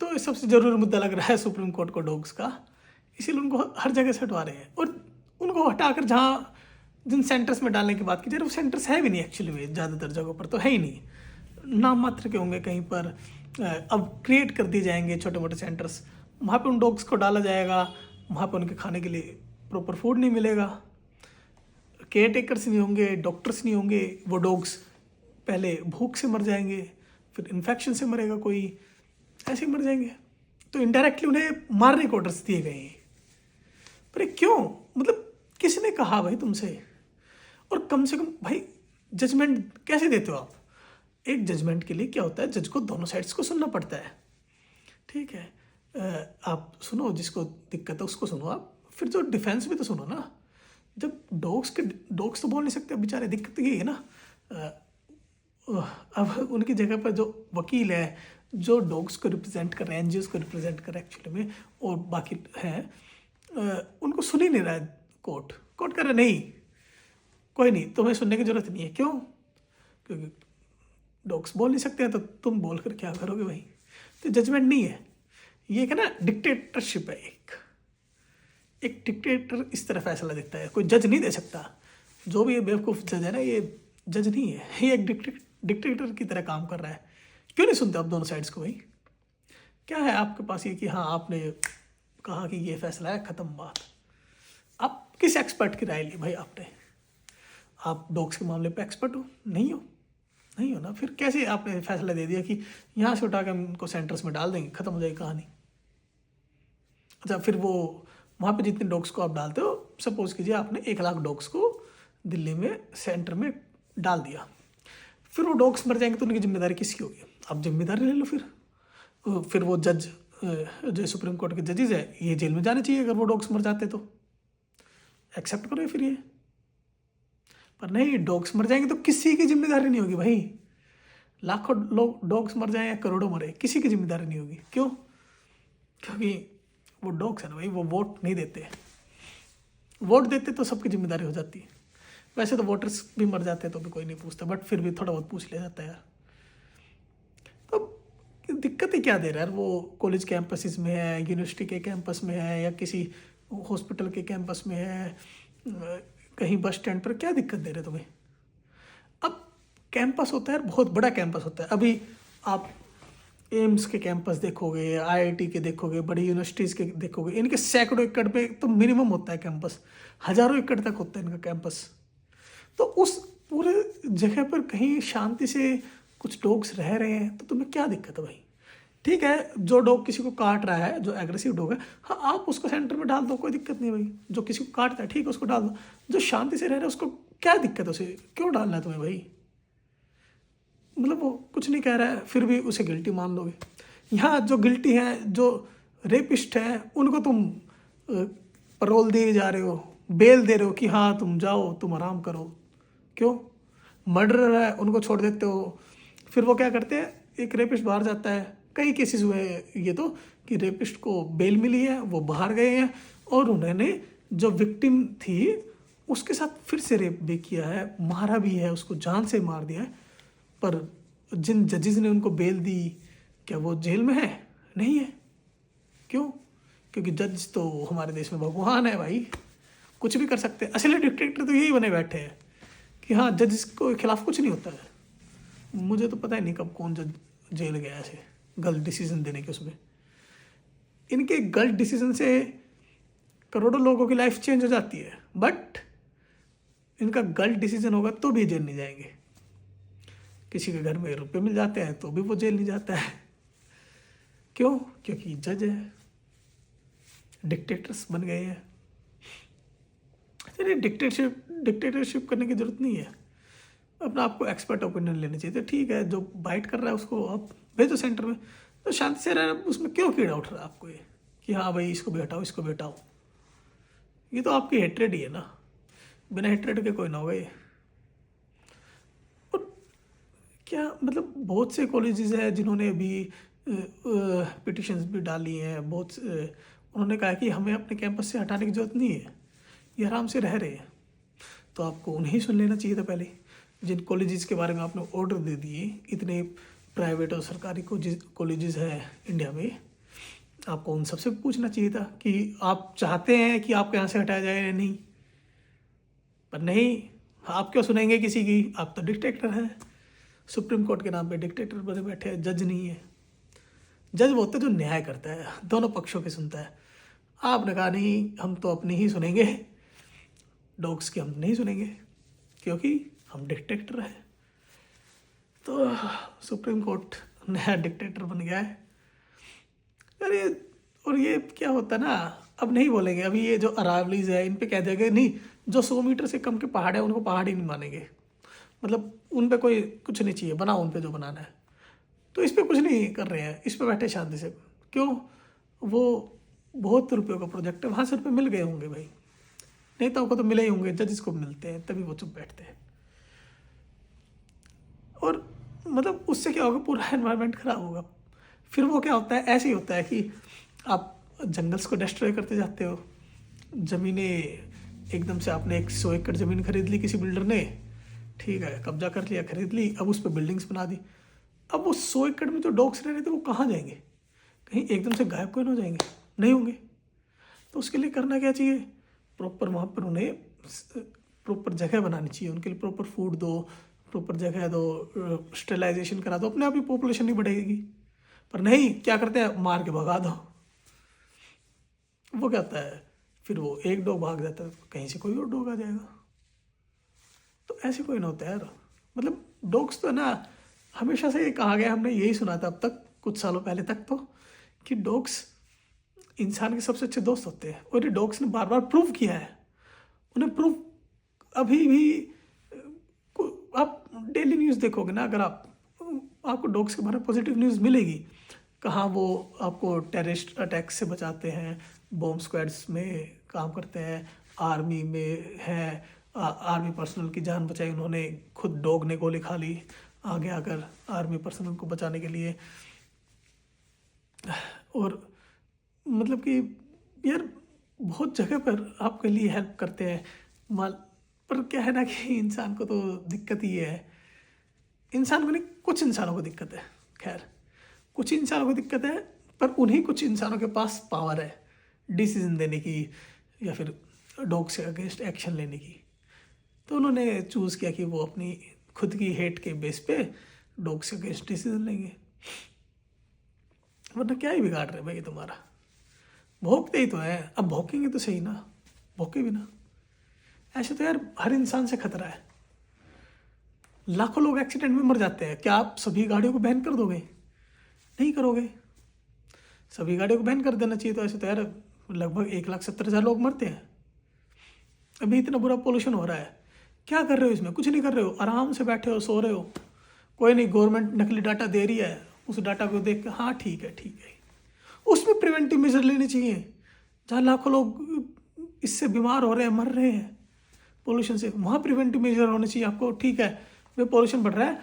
तो सबसे ज़रूरी मुद्दा लग रहा है सुप्रीम कोर्ट को डॉग्स का, इसीलिए उनको हर जगह से हटवा रहे हैं। और उनको हटाकर जहाँ जिन सेंटर्स में डालने की बात की जाए, वो सेंटर्स है भी नहीं एक्चुअली में, ज़्यादातर जगहों पर तो है ही नहीं, नाम मात्र के होंगे कहीं पर। अब क्रिएट कर दिए जाएंगे छोटे मोटे सेंटर्स, वहाँ पे उन डॉग्स को डाला जाएगा, वहाँ पे उनके खाने के लिए प्रॉपर फूड नहीं मिलेगा, केयर टेकर्स नहीं होंगे, डॉक्टर्स नहीं होंगे, वो डॉग्स पहले भूख से मर जाएंगे, फिर इन्फेक्शन से मरेगा कोई, ऐसे ही मर जाएंगे। तो इनडायरेक्टली उन्हें मारने के ऑर्डर्स दिए गए हैं। पर ये क्यों, मतलब किसने कहा भाई तुमसे? और कम से कम भाई जजमेंट कैसे देते हो आप? एक जजमेंट के लिए क्या होता है, जज को दोनों साइड्स को सुनना पड़ता है, ठीक है। आप सुनो, जिसको दिक्कत है उसको सुनो आप, फिर जो डिफेंस भी तो सुनो ना। जब डॉग्स तो बोल नहीं सकते बेचारे, दिक्कत यही है ना। अब उनकी जगह पर जो वकील है, जो डॉग्स को रिप्रेजेंट कर रहे हैं, एनजीओ को रिप्रेजेंट कर रहे हैं एक्चुअली में, और बाकी हैं, उनको सुन ही नहीं रहा है कोर्ट। कोर्ट कह रहा है नहीं, कोई नहीं, तुम्हें सुनने की जरूरत नहीं है। क्यों? क्योंकि डॉग्स बोल नहीं सकते हैं, तो तुम बोल कर क्या करोगे भाई? तो जजमेंट नहीं है ये, क्या ना, डिक्टेटरशिप है। एक डिक्टेटर इस तरह फैसला देता है, कोई जज नहीं दे सकता। जो भी ये बेवकूफ़ जज है ना, ये जज नहीं है, ये एक डिक्टेटर की तरह काम कर रहा है। क्यों नहीं सुनते आप दोनों साइड्स को भाई? क्या है आपके पास ये कि हाँ आपने कहा कि ये फैसला है, ख़त्म बात। आप किस एक्सपर्ट की राय ली भाई आपने? आप डॉग्स के मामले पे एक्सपर्ट हो? नहीं हो, नहीं हो ना। फिर कैसे आपने फैसला दे दिया कि यहाँ से उठा के हम उनको सेंटर्स में डाल देंगे, ख़त्म हो जाएगी कहानी? अच्छा, फिर वो वहाँ पे जितने डॉग्स को आप डालते हो, सपोज कीजिए आपने 1 लाख डॉग्स को दिल्ली में सेंटर में डाल दिया, फिर वो डॉग्स मर जाएंगे तो उनकी जिम्मेदारी किसकी होगी? आप जिम्मेदारी ले लो फिर वो जज, जो सुप्रीम कोर्ट के जजेज है, ये जेल में जाने चाहिए अगर वो डॉग्स मर जाते तो। एक्सेप्ट करो फिर ये। पर नहीं, डॉग्स मर जाएंगे तो किसी की जिम्मेदारी नहीं होगी भाई। लाखों लोग डॉग्स मर जाए या करोड़ों मरे, किसी की जिम्मेदारी नहीं होगी। क्यों? क्योंकि वो डॉग्स है ना भाई, वो वोट नहीं देते। वोट देते तो सबकी जिम्मेदारी हो जाती है। वैसे तो वोटर्स भी मर जाते हैं तो भी कोई नहीं पूछता, बट फिर भी थोड़ा बहुत पूछ लिया जाता है यार। तो दिक्कत ही क्या दे रहा है? वो कॉलेज कैंपसेस में है, यूनिवर्सिटी के कैंपस में है, या किसी हॉस्पिटल के कैंपस में है, कहीं बस स्टैंड पर, क्या दिक्कत दे रहे तुम्हें? अब कैंपस होता है, बहुत बड़ा कैंपस होता है। अभी आप एम्स के कैंपस देखोगे, आईआईटी के देखोगे, बड़ी यूनिवर्सिटीज़ के देखोगे, इनके सैकड़ों एकड़ पे तो मिनिमम होता है कैंपस, हज़ारों एकड़ तक होता है इनका कैंपस। तो उस पूरे जगह पर कहीं शांति से कुछ डॉग्स रह रहे हैं तो तुम्हें क्या दिक्कत है भाई? ठीक है, जो डॉग किसी को काट रहा है, जो एग्रेसिव डॉग है, हाँ आप उसको सेंटर में डाल दो, कोई दिक्कत नहीं भाई। जो किसी को काटता है ठीक है, उसको डाल दो। जो शांति से रह रहा है उसको क्या दिक्कत है? उसे क्यों डालना है तुम्हें भाई? मतलब वो कुछ नहीं कह रहा है, फिर भी उसे गिल्टी मान लोगे। यहाँ जो गिल्टी है, जो रेपिस्ट है, उनको तुम पैरोल दिए जा रहे हो, बेल दे रहे हो कि हाँ तुम जाओ, तुम आराम करो। क्यों? मर्डरर है, उनको छोड़ देते हो। फिर वो क्या करते हैं, एक रेपिस्ट बाहर जाता है, कई केसेस हुए हैं ये तो, कि रेपिस्ट को बेल मिली है, वो बाहर गए हैं, और उन्होंने जो विक्टिम थी उसके साथ फिर से रेप भी किया है, मारा भी है, उसको जान से मार दिया है। पर जिन जजेस ने उनको बेल दी, क्या वो जेल में है? नहीं है। क्यों? क्योंकि जज तो हमारे देश में भगवान है भाई, कुछ भी कर सकते हैं। असली डिक्टेटर तो यही बने बैठे हैं कि हाँ जजेस के खिलाफ कुछ नहीं होता है। मुझे तो पता ही नहीं कब कौन जज जेल गया ऐसे गलत डिसीजन देने के उसमें। इनके गलत डिसीजन से करोड़ों लोगों की लाइफ चेंज हो जाती है, बट इनका गलत डिसीजन होगा तो भी जेल नहीं जाएंगे। किसी के घर में रुपए मिल जाते हैं तो भी वो जेल नहीं जाता है। क्यों? क्योंकि जज है, डिक्टेटर्स बन गए हैं। चलिए, डिक्टेटरशिप करने की जरूरत नहीं है। अपना आपको एक्सपर्ट ओपिनियन लेना चाहिए। तो ठीक है, जो बाइट कर रहा है उसको आप भेजो सेंटर में, तो शांति से रह, उसमें क्यों कीड़ा उठ रहा है आपको ये कि हाँ भाई इसको भी हटाओ, इसको भी हटाओ? ये तो आपकी हेट्रेड ही है ना, बिना हेट्रेड के कोई ना होगा ये। और क्या मतलब, बहुत से कॉलेजेस हैं जिन्होंने अभी पिटिशंस भी डाली हैं, उन्होंने कहा कि हमें अपने कैंपस से हटाने की ज़रूरत नहीं है, ये आराम से रह रहे हैं। तो आपको उन्हें सुन लेना चाहिए था पहले। जिन कॉलेजेस के बारे में आपने ऑर्डर दे दिए, इतने प्राइवेट और सरकारी कॉलेजेस हैं इंडिया में, आपको उन सबसे पूछना चाहिए था कि आप चाहते हैं कि आपको यहाँ से हटाया जाए या नहीं। पर नहीं, आप क्यों सुनेंगे किसी की? आप तो डिक्टेटर हैं, सुप्रीम कोर्ट के नाम पे डिक्टेटर बने बैठे हैं। जज नहीं है। जज वो होता है जो न्याय करता है, दोनों पक्षों की सुनता है। आपने कहा नहीं, हम तो अपनी ही सुनेंगे, डॉग्स की हम नहीं सुनेंगे, क्योंकि हम डिक्टेटर हैं। तो सुप्रीम कोर्ट नया डिक्टेटर बन गया है। अरे, और ये क्या होता है ना, अब नहीं बोलेंगे। अभी ये जो अरावलीज है, इन पे कह देंगे नहीं, जो 100 मीटर से कम के पहाड़ है उनको पहाड़ ही नहीं मानेंगे। मतलब उन पे कोई कुछ नहीं चाहिए, बनाओ उन पे जो बनाना है। तो इस पे कुछ नहीं कर रहे हैं, इस पे बैठे शांति से। क्यों? वो बहुत रुपयों का प्रोजेक्ट है, वहाँ से रुपये मिल गए होंगे भाई। नेताओं को तो मिले ही होंगे, जजेस को मिलते हैं, तभी वो चुप बैठते हैं। और मतलब उससे क्या होगा, पूरा एनवायरनमेंट खराब होगा। फिर वो क्या होता है, ऐसे ही होता है कि आप जंगल्स को डिस्ट्रॉय करते जाते हो। ज़मीनें एकदम से, आपने 100 एकड़ ज़मीन खरीद ली किसी बिल्डर ने, ठीक है, कब्जा कर लिया, खरीद ली, अब उस पर बिल्डिंग्स बना दी। अब वो 100 एकड़ में जो डॉग्स रह रहे थे वो कहाँ जाएंगे? कहीं एकदम से गायब क्यों हो जाएंगे? नहीं होंगे। तो उसके लिए करना क्या चाहिए? प्रॉपर वहाँ पर उन्हें प्रॉपर जगह बनानी चाहिए, उनके लिए प्रॉपर फूड दो, प्रॉपर जगह दो, स्टेलाइजेशन करा दो, अपने आप ही पॉपुलेशन नहीं बढ़ेगी। पर नहीं, क्या करते हैं, मार के भगा दो। वो क्या होता है, फिर वो एक डॉग भाग जाता है, कहीं से कोई और डॉग आ जाएगा। तो ऐसे कोई ना होता है यार। मतलब डॉग्स तो ना, हमेशा से कहा गया, हमने यही सुना था अब तक, कुछ सालों पहले तक तो, कि डॉग्स इंसान के सबसे अच्छे दोस्त होते हैं। और ये डॉग्स ने बार बार प्रूव किया है। उन्हें प्रूव अभी भी आप डेली न्यूज़ देखोगे ना, अगर आपको डॉग्स के बारे में पॉजिटिव न्यूज़ मिलेगी। कहाँ वो आपको टेररिस्ट अटैक से बचाते हैं, बॉम्ब स्क्वाड्स में काम करते हैं, आर्मी में है, आर्मी पर्सनल की जान बचाई उन्होंने, खुद डॉग ने गोली खा ली आगे आकर आर्मी पर्सनल को बचाने के लिए। और मतलब कि यार, बहुत जगह पर आपके लिए हेल्प करते हैं माल। पर क्या है ना कि इंसान को तो दिक्कत ही है, इंसान को नहीं, कुछ इंसानों को दिक्कत है। खैर, कुछ इंसानों को दिक्कत है, पर उन्हीं कुछ इंसानों के पास पावर है डिसीजन देने की, या फिर डॉग से अगेंस्ट एक्शन लेने की। तो उन्होंने चूज़ किया कि वो अपनी खुद की हेट के बेस पे डॉग से अगेंस्ट डिसीजन लेंगे। वरना क्या ही बिगाड़ रहे भाई तुम्हारा? भौंकते ही तो है, अब भौंकेंगे तो सही ना, भौंके भी ना। ऐसे तो यार हर इंसान से खतरा है। लाखों लोग एक्सीडेंट में मर जाते हैं, क्या आप सभी गाड़ियों को बैन कर दोगे? नहीं करोगे। सभी गाड़ियों को बैन कर देना चाहिए। तो ऐसे तो यार लगभग 1,70,000 लोग मरते हैं। अभी इतना बुरा पोल्यूशन हो रहा है, क्या कर रहे हो इसमें? कुछ नहीं कर रहे हो, आराम से बैठे हो, सो रहे हो। कोई नहीं, गवर्नमेंट नकली डाटा दे रही है, उस डाटा को देख के हाँ ठीक है ठीक है, उसमें प्रिवेंटिव मेजर लेने चाहिए। जहाँ लाखों लोग इससे बीमार हो रहे हैं, मर रहे हैं पोल्यूशन से, वहाँ प्रिवेंटिव मेजर होने चाहिए आपको। ठीक है भाई, पोल्यूशन बढ़ रहा है,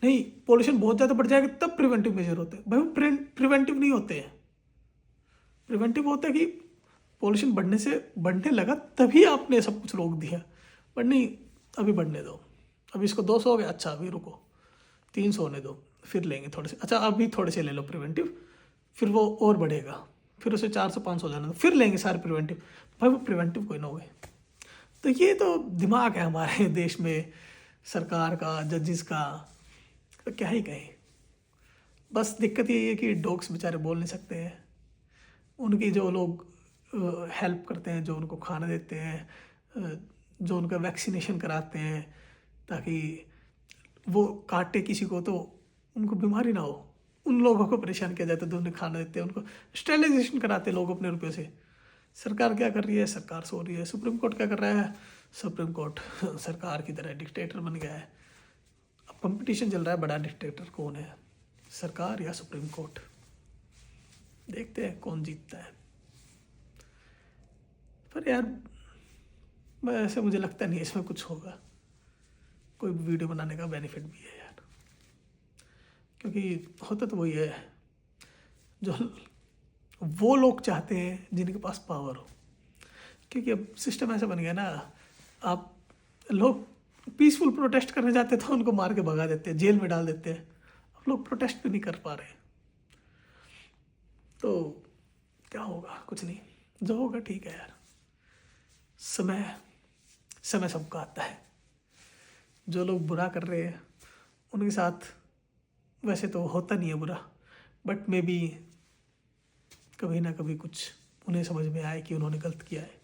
नहीं, पोल्यूशन बहुत ज़्यादा बढ़ जाएगा तब प्रिवेंटिव मेजर होते हैं भाई। प्रिवेंटिव नहीं होते हैं। प्रिवेंटिव होता है कि पोल्यूशन बढ़ने लगा तभी आपने सब कुछ रोक दिया। पर नहीं, अभी बढ़ने दो, अभी इसको 200 हो गया, अच्छा अभी रुको 300 होने दो, फिर लेंगे थोड़े से, अच्छा अभी थोड़े से ले लो प्रिवेंटिव, फिर वो और बढ़ेगा, फिर उसे 400-500 हो जाने दो, फिर लेंगे सारे प्रिवेंटिव। भाई वो प्रिवेंटिव कोई ना हो गए। तो ये तो दिमाग है हमारे देश में, सरकार का, जजेस का, तो क्या ही कहें। बस दिक्कत यही है कि डॉग्स बेचारे बोल नहीं सकते हैं। उनकी जो लोग हेल्प करते हैं, जो उनको खाना देते हैं, जो उनका वैक्सीनेशन कराते हैं ताकि वो काटे किसी को तो उनको बीमारी ना हो, उन लोगों को परेशान किया जाता है, तो उन्हें खाना देते हैं, उनको स्टेरिलाइजेशन कराते हैं लोग अपने रुपये से। सरकार क्या कर रही है? सरकार सो रही है। सुप्रीम कोर्ट क्या कर रहा है? सुप्रीम कोर्ट सरकार की तरह डिक्टेटर बन गया है। अब कंपटीशन चल रहा है, बड़ा डिक्टेटर कौन है, सरकार या सुप्रीम कोर्ट? देखते हैं कौन जीतता है। पर यार ऐसे मुझे लगता नहीं इसमें कुछ होगा, कोई वीडियो बनाने का बेनिफिट भी है यार, क्योंकि होता तो वही है जो वो लोग चाहते हैं जिनके पास पावर हो। क्योंकि अब सिस्टम ऐसा बन गया ना, आप लोग पीसफुल प्रोटेस्ट करने जाते तो उनको मार के भगा देते हैं, जेल में डाल देते हैं। अब लोग प्रोटेस्ट भी नहीं कर पा रहे, तो क्या होगा, कुछ नहीं, जो होगा ठीक है यार। समय समय सबका आता है। जो लोग बुरा कर रहे हैं उनके साथ वैसे तो होता नहीं है बुरा, बट मे बी कभी ना कभी कुछ उन्हें समझ में आए कि उन्होंने गलत किया है।